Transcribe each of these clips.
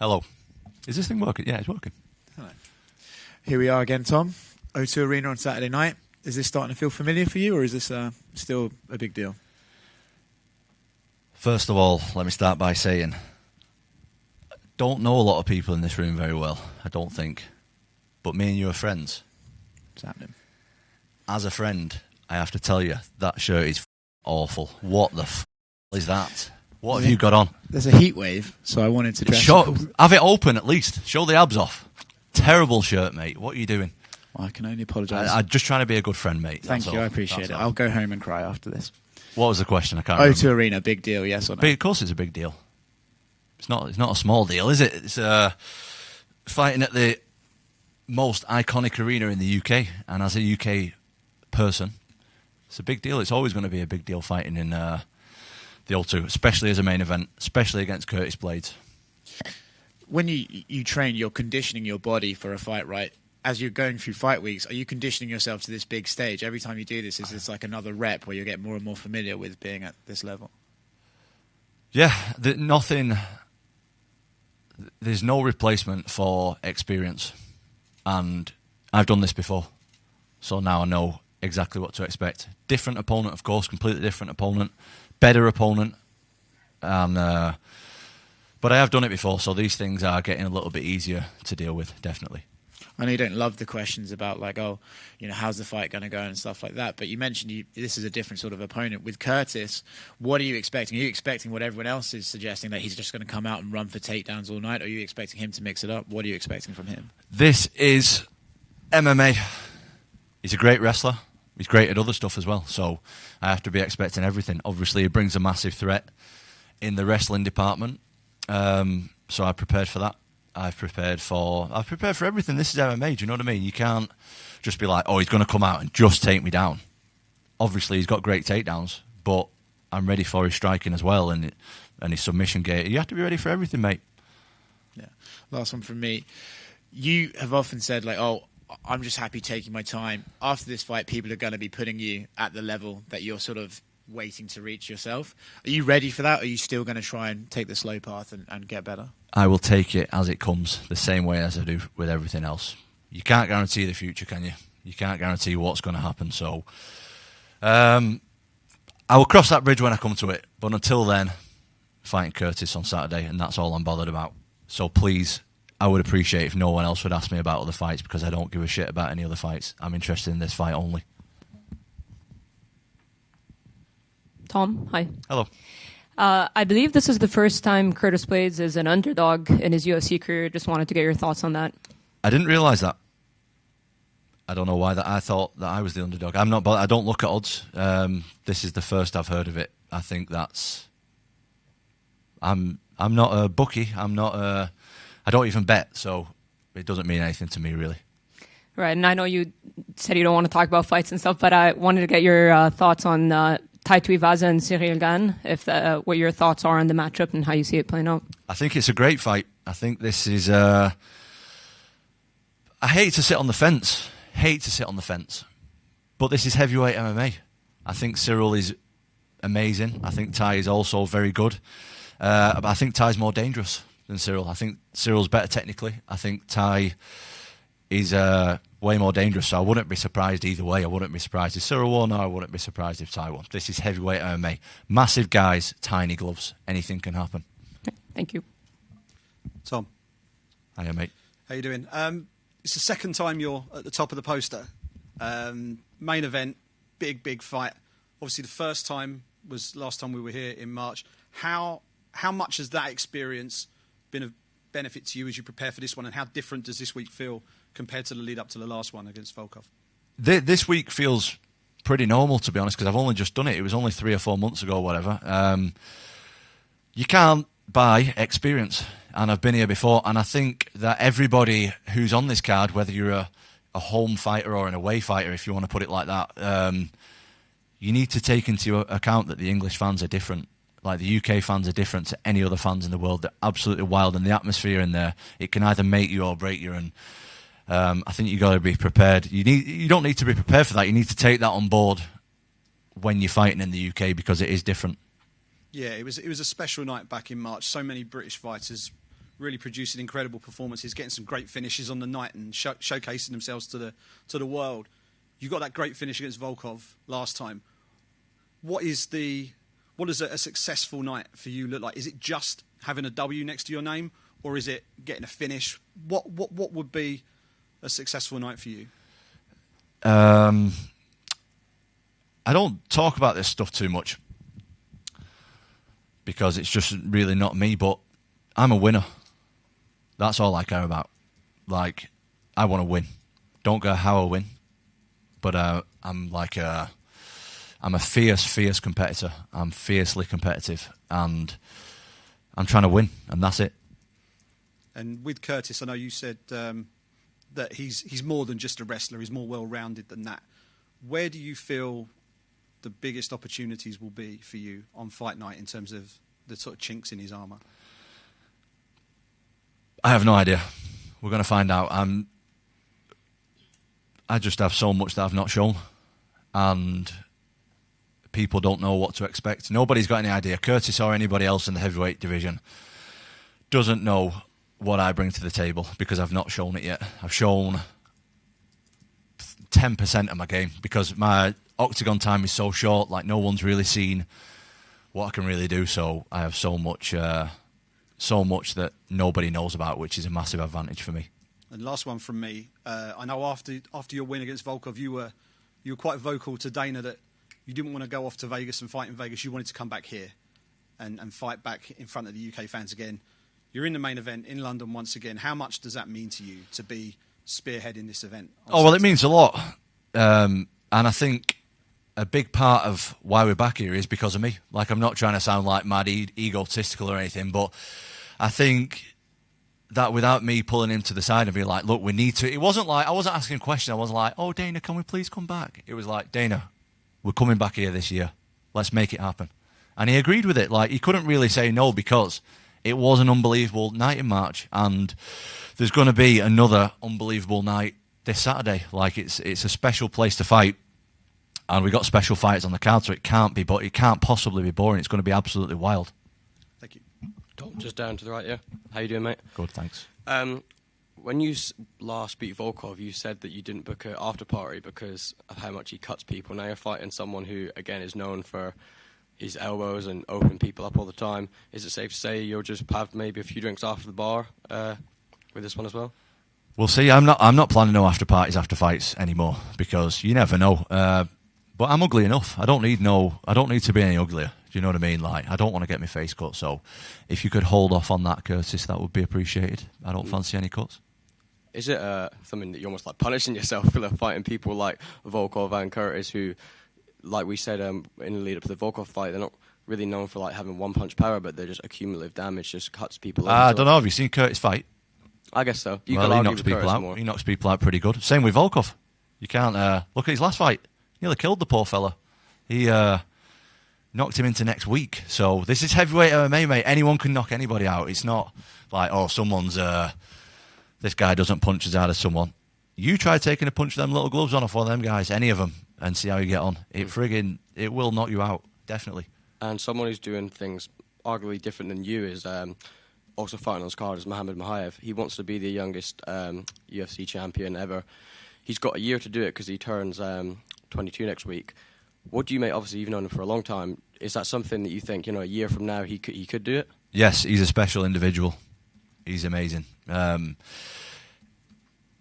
Hello. Is this thing working? Yeah, it's working. Hello. Here we are again, Tom. O2 Arena on Saturday night. Is this starting to feel familiar for you, or is this still a big deal? First of all, let me start by saying, I don't know a lot of people in this room very well, I don't think. But me and you are friends. What's happening? As a friend, I have to tell you, that shirt is awful. What the is that? What have you got on? There's a heat wave, so I wanted to dress up. Have it open at least. Show the abs off. Terrible shirt, mate. What are you doing? Well, I can only apologise. I'm just trying to be a good friend, mate. Thank you, I appreciate it. I'll go home and cry after this. What was the question? I can't remember. O2 Arena, big deal, yes or no? Of course it's a big deal. It's not a small deal, is it? It's fighting at the most iconic arena in the UK, and as a UK person, it's a big deal. It's always going to be a big deal fighting in the O2, especially as a main event, especially against Curtis Blaydes. When you train, you're conditioning your body for a fight, right? As you're going through fight weeks, are you conditioning yourself to this big stage? Every time you do this, is this like another rep where you get more and more familiar with being at this level? Yeah, there's no replacement for experience. And I've done this before, so now I know exactly what to expect. Different opponent, of course, completely different opponent, better opponent. And but I have done it before, so these things are getting a little bit easier to deal with, definitely. I know you don't love the questions about like, oh, you know, how's the fight going to go and stuff like that. But you mentioned this is a different sort of opponent. With Curtis, what are you expecting? Are you expecting what everyone else is suggesting, that he's just going to come out and run for takedowns all night? Or are you expecting him to mix it up? What are you expecting from him? This is MMA. He's a great wrestler. He's great at other stuff as well. So I have to be expecting everything. Obviously, he brings a massive threat in the wrestling department. So I prepared for that. I've prepared for everything. This is MMA, do you know what I mean? You can't just be like, oh, he's going to come out and just take me down. Obviously, he's got great takedowns, but I'm ready for his striking as well and his submission gate. You have to be ready for everything, mate. Yeah. Last one from me. You have often said, like, oh, I'm just happy taking my time. After this fight, people are going to be putting you at the level that you're sort of waiting to reach yourself. Are you ready for that? Or are you still going to try and take the slow path and get better? I will take it as it comes, the same way as I do with everything else. You can't guarantee the future, can you? You can't guarantee what's going to happen. So I will cross that bridge when I come to it. But until then, fighting Curtis on Saturday, and that's all I'm bothered about. So please, I would appreciate if no one else would ask me about other fights, because I don't give a shit about any other fights. I'm interested in this fight only. Tom, hi. Hello. I believe this is the first time Curtis Blaydes is an underdog in his UFC career. Just wanted to get your thoughts on that. I didn't realise that. I don't know why that. I thought that I was the underdog. I'm not. I don't look at odds. This is the first I've heard of it. I think that's. I'm not a bookie. I'm not a. I don't even bet, so it doesn't mean anything to me really. Right, and I know you said you don't want to talk about fights and stuff, but I wanted to get your thoughts on Tai Tuivasa and Cyril Gane, what your thoughts are on the matchup and how you see it playing out. I think it's a great fight. I think this is... I hate to sit on the fence. But this is heavyweight MMA. I think Cyril is amazing. I think Tai is also very good. But I think Tai's more dangerous than Cyril. I think Cyril's better technically. I think Tai is way more dangerous, so I wouldn't be surprised either way. I wouldn't be surprised if Cyril won, or I wouldn't be surprised if Tai won. This is heavyweight MMA. Massive guys, tiny gloves. Anything can happen. Thank you. Tom. Hiya, mate. How you doing? It's the second time you're at the top of the poster. Main event, big fight. Obviously, the first time was last time we were here in March. How much has that experience been of benefit to you as you prepare for this one, and how different does this week feel compared to the lead up to the last one against Volkov? This week feels pretty normal, to be honest, because I've only just done it. It was only 3 or 4 months ago or whatever. You can't buy experience, and I've been here before, and I think that everybody who's on this card, whether you're a home fighter or an away fighter, if you want to put it like that, you need to take into account that the English fans are different. Like, the UK fans are different to any other fans in the world. They're absolutely wild, and the atmosphere in there, it can either make you or break you. And I think you got to be prepared. You don't need to be prepared for that. You need to take that on board when you're fighting in the UK, because it is different. Yeah, it was a special night back in March. So many British fighters really producing incredible performances, getting some great finishes on the night and showcasing themselves to the world. You got that great finish against Volkov last time. What does a successful night for you look like? Is it just having a W next to your name, or is it getting a finish? What would be a successful night for you? I don't talk about this stuff too much because it's just really not me, but I'm a winner. That's all I care about. Like, I want to win. Don't care how I win, but I'm a fierce competitor. I'm fiercely competitive, and I'm trying to win, and that's it. And with Curtis, I know you said that he's more than just a wrestler. He's more well-rounded than that. Where do you feel the biggest opportunities will be for you on fight night in terms of the sort of chinks in his armour? I have no idea. We're going to find out. I just have so much that I've not shown, and people don't know what to expect. Nobody's got any idea. Curtis or anybody else in the heavyweight division doesn't know what I bring to the table because I've not shown it yet. I've shown 10% of my game because my octagon time is so short. Like, no one's really seen what I can really do. So I have so much that nobody knows about, which is a massive advantage for me. And last one from me. I know after your win against Volkov, you were quite vocal to Dana that you didn't want to go off to Vegas and fight in Vegas. You wanted to come back here and fight back in front of the UK fans again. You're in the main event in London once again. How much does that mean to you to be spearheading this event? Oh, well, it means a lot. And I think a big part of why we're back here is because of me. Like, I'm not trying to sound like mad egotistical or anything, but I think that without me pulling him to the side and being like, look, we need to... It wasn't like... I wasn't asking a question. I wasn't like, oh, Dana, can we please come back? It was like, Dana, we're coming back here this year. Let's make it happen. And he agreed with it. Like, he couldn't really say no because it was an unbelievable night in March, and there's going to be another unbelievable night this Saturday. Like, it's a special place to fight, and we got special fights on the card, so it can't possibly be boring. It's going to be absolutely wild. Thank you. Tom, just down to the right, yeah. How you doing, mate? Good, thanks. When you last beat Volkov, you said that you didn't book an after party because of how much he cuts people. Now you're fighting someone who, again, is known for his elbows and opening people up all the time. Is it safe to say you'll just have maybe a few drinks after the bar with this one as well? We'll see. I'm not planning no after parties after fights anymore because you never know. But I'm ugly enough. I don't need to be any uglier. Do you know what I mean? Like, I don't want to get my face cut. So if you could hold off on that, Curtis, that would be appreciated. I don't fancy any cuts. Is it something that you're almost like punishing yourself for fighting people like Volkov and Curtis who, like we said in the lead up to the Volkov fight, they're not really known for like having one punch power, but they're just accumulative damage, just cuts people. I don't know. Have you seen Curtis fight? I guess so. He knocks people out. More. He knocks people out pretty good. Same with Volkov. You can't look at his last fight. Nearly killed the poor fella. He knocked him into next week. So this is heavyweight MMA, mate. Anyone can knock anybody out. It's not like, oh, someone's this guy doesn't punch as hard as someone. You try taking a punch with them little gloves on off one of them guys, any of them, and see how you get on. It will knock you out, definitely. And someone who's doing things arguably different than you is also fighting on his card is Muhammad Mokaev. He wants to be the youngest UFC champion ever. He's got a year to do it because he turns 22 next week. What do you make? Obviously, you've known him for a long time. Is that something that you think, a year from now he could do it? Yes, he's a special individual. He's amazing.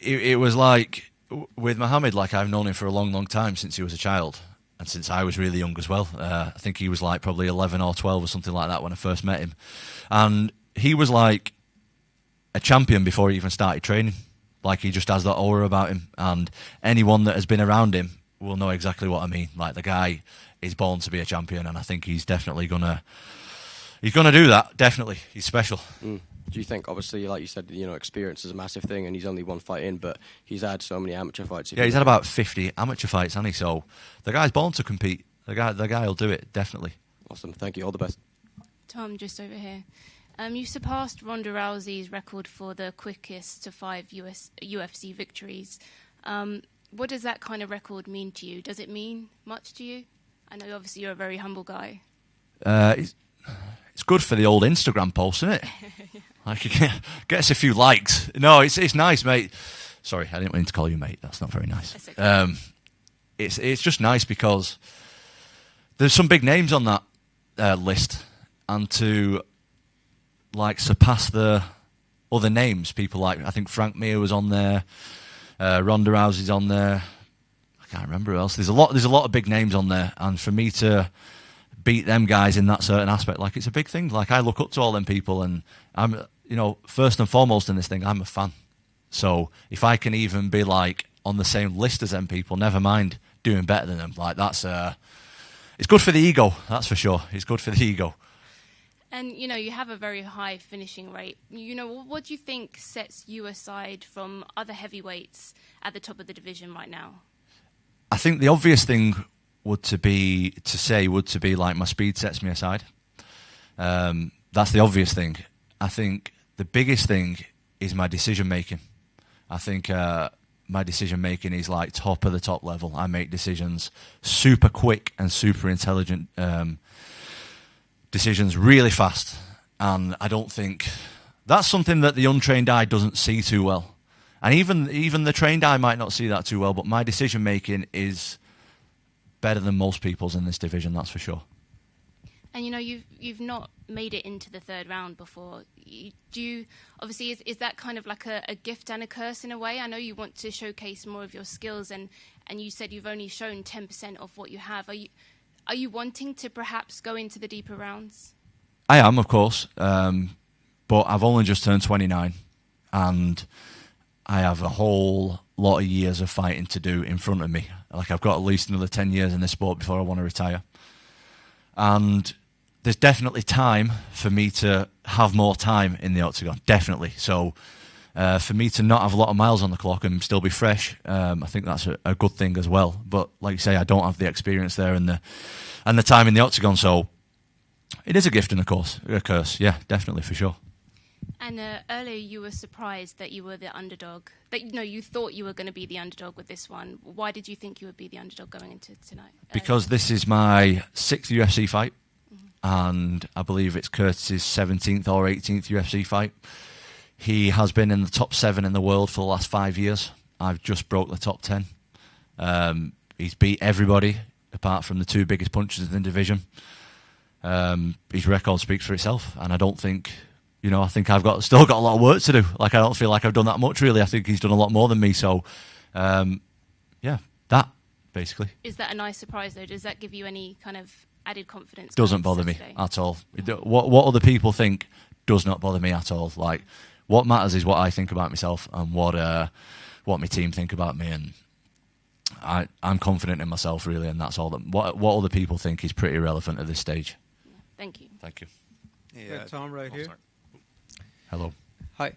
It was like with Muhammad, like I've known him for a long, long time since he was a child and since I was really young as well. I think he was like probably 11 or 12 or something like that when I first met him. And he was like a champion before he even started training. Like, he just has that aura about him. And anyone that has been around him will know exactly what I mean. Like, the guy is born to be a champion, and I think he's definitely gonna do that. Definitely, he's special. Do you think, obviously, like you said, experience is a massive thing, and he's only one fight in, but he's had so many amateur fights. Yeah, he's had about 50 amateur fights, hasn't he? So the guy's born to compete. The guy will do it, definitely. Awesome, thank you. All the best. Tom, just over here. You surpassed Ronda Rousey's record for the quickest to 5 UFC victories. What does that kind of record mean to you? Does it mean much to you? I know, obviously, you're a very humble guy. It's good for the old Instagram post, isn't it? Like, gets a few likes. No, it's nice, mate. Sorry, I didn't mean to call you mate. That's not very nice. That's okay. It's just nice because there's some big names on that list, and to like surpass the other names, people like, I think Frank Mir was on there, Ronda Rousey's on there. I can't remember who else. There's a lot of big names on there, and for me to beat them guys in that certain aspect, like, it's a big thing. Like, I look up to all them people, and I'm, first and foremost in this thing, I'm a fan. So if I can even be like on the same list as them people, never mind doing better than them. Like, that's it's good for the ego, that's for sure. It's good for the ego. And, you have a very high finishing rate. What do you think sets you aside from other heavyweights at the top of the division right now? I think the obvious thing would to be like, my speed sets me aside. That's the obvious thing. I think the biggest thing is my decision making. I think my decision making is like top of the top level. I make decisions super quick and super intelligent decisions really fast, and I don't think that's something that the untrained eye doesn't see too well. And even the trained eye might not see that too well, but my decision making is better than most people's in this division, that's for sure. And you've not made it into the third round before. Obviously, is that kind of like a gift and a curse in a way? I know you want to showcase more of your skills, and you said you've only shown 10% of what you have. Are you wanting to perhaps go into the deeper rounds? I am, of course, but I've only just turned 29, and I have a whole lot of years of fighting to do in front of me. Like, I've got at least another 10 years in this sport before I want to retire. And there's definitely time for me to have more time in the octagon, definitely. So for me to not have a lot of miles on the clock and still be fresh, I think that's a good thing as well. But like you say, I don't have the experience there and the time in the octagon, so it is a gift and a curse. Yeah, definitely, for sure. And earlier you were surprised that you were the underdog. That you thought you were going to be the underdog with this one. Why did you think you would be the underdog going into tonight? Because this is my 6th UFC fight, and I believe it's Curtis's 17th or 18th UFC fight. He has been in the top 7 in the world for the last 5 years. I've just broke the top 10. He's beat everybody apart from the 2 biggest punchers in the division. His record speaks for itself, and I don't think... I think I've still got a lot of work to do. Like, I don't feel like I've done that much, really. I think he's done a lot more than me. So, that, basically. Is that a nice surprise, though? Does that give you any kind of added confidence? Doesn't bother me at all. What other people think does not bother me at all. Like, what matters is what I think about myself and what my team think about me. And I'm confident in myself, really, and that's all. What other people think is pretty irrelevant at this stage. Yeah, thank you. Thank you. Yeah, Tom, right here. Sorry. Hello. Hi.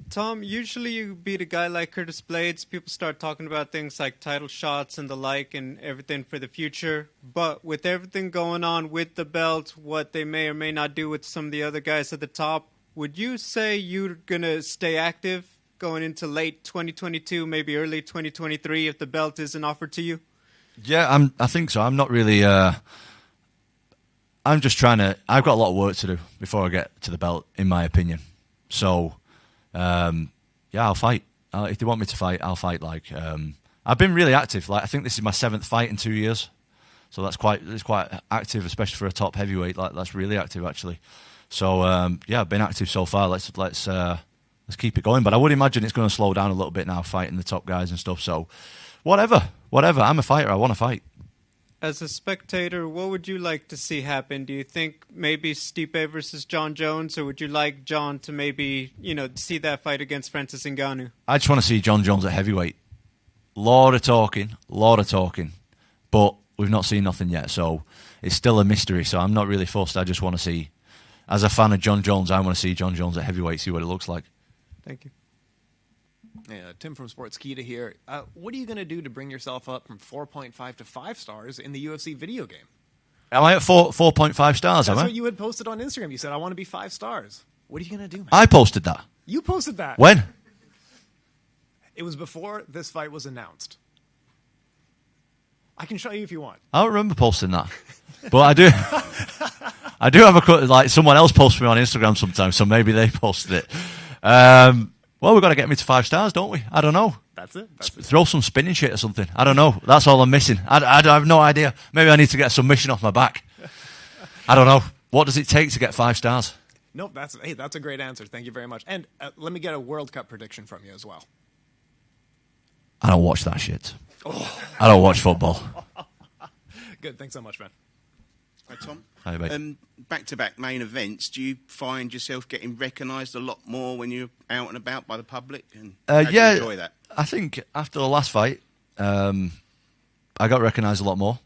Tom, usually you beat a guy like Curtis Blaydes, people start talking about things like title shots and the like and everything for the future. But with everything going on with the belt, what they may or may not do with some of the other guys at the top, would you say you're going to stay active going into late 2022, maybe early 2023 if the belt isn't offered to you? Yeah, I think so. I'm not really... I'm just trying to... I've got a lot of work to do before I get to the belt, in my opinion. So, I'll fight. If they want me to fight, I'll fight. Like, I've been really active. Like, I think this is my 7th fight in 2 years. So it's quite active, especially for a top heavyweight. Like, that's really active, actually. So, I've been active so far. Let's keep it going. But I would imagine it's going to slow down a little bit now, fighting the top guys and stuff. So, whatever. I'm a fighter. I want to fight. As a spectator, what would you like to see happen? Do you think maybe Stipe versus Jon Jones, or would you like Jon to maybe, see that fight against Francis Ngannou? I just want to see Jon Jones at heavyweight. Lot of talking, but we've not seen nothing yet, so it's still a mystery, so I'm not really fussed. I just want to see, as a fan of Jon Jones, I want to see Jon Jones at heavyweight, see what it looks like. Thank you. Yeah, Tim from Sportskeeda here. What are you going to do to bring yourself up from 4.5 to 5 stars in the UFC video game? Am I at 4.5 stars, That's what you had posted on Instagram. You said, I want to be 5 stars. What are you going to do, man? I posted that. You posted that. When? It was before this fight was announced. I can show you if you want. I don't remember posting that. But I do. I do have like someone else posts me on Instagram sometimes, so maybe they posted it. Well, we've got to get me to 5 stars, don't we? I don't know. That's it. Throw some spinning shit or something. I don't know. That's all I'm missing. I have no idea. Maybe I need to get a submission off my back. I don't know. What does it take to get 5 stars? Nope, that's a great answer. Thank you very much. And let me get a World Cup prediction from you as well. I don't watch that shit. I don't watch football. Good. Thanks so much, man. Hi, Tom. Hi, mate. Back-to-back main events, do you find yourself getting recognised a lot more when you're out and about by the public? And how do you enjoy that? I think after the last fight, I got recognised a lot more.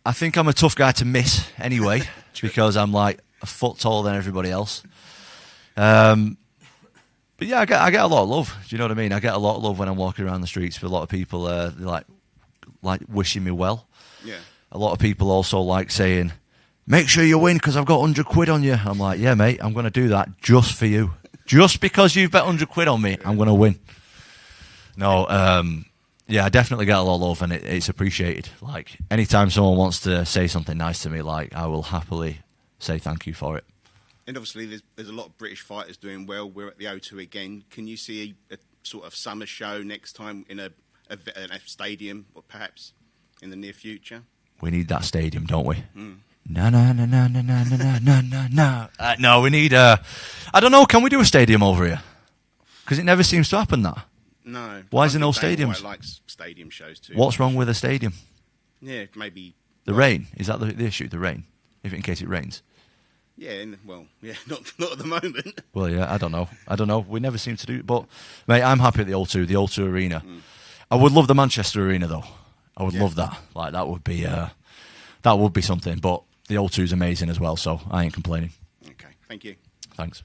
I think I'm a tough guy to miss anyway, because I'm like a foot taller than everybody else. But yeah, I get a lot of love. Do you know what I mean? I get a lot of love when I'm walking around the streets with a lot of people like wishing me well. Yeah. A lot of people also like saying, make sure you win because I've got 100 quid on you. I'm like, yeah, mate, I'm going to do that just for you. Just because you've bet 100 quid on me, I'm going to win. No, yeah, I definitely get a lot of love and it's appreciated. Like, anytime someone wants to say something nice to me, like, I will happily say thank you for it. And obviously there's a lot of British fighters doing well. We're at the O2 again. Can you see a sort of summer show next time in a stadium or perhaps in the near future? We need that stadium, don't we? No. No, we need I don't know, can we do a stadium over here? Because it never seems to happen, that. No. Why is there no Dana stadiums? White likes stadium shows too. What's wrong with a stadium? Yeah, maybe... The rain? Is that the issue, the rain? In case it rains? Yeah, not at the moment. Well, yeah, I don't know. We never seem to do it. But, mate, I'm happy at the O2 Arena. I would love the Manchester Arena, though. I would love that. Like, that would be something. But the O2 is amazing as well, so I ain't complaining. Okay, thank you. Thanks.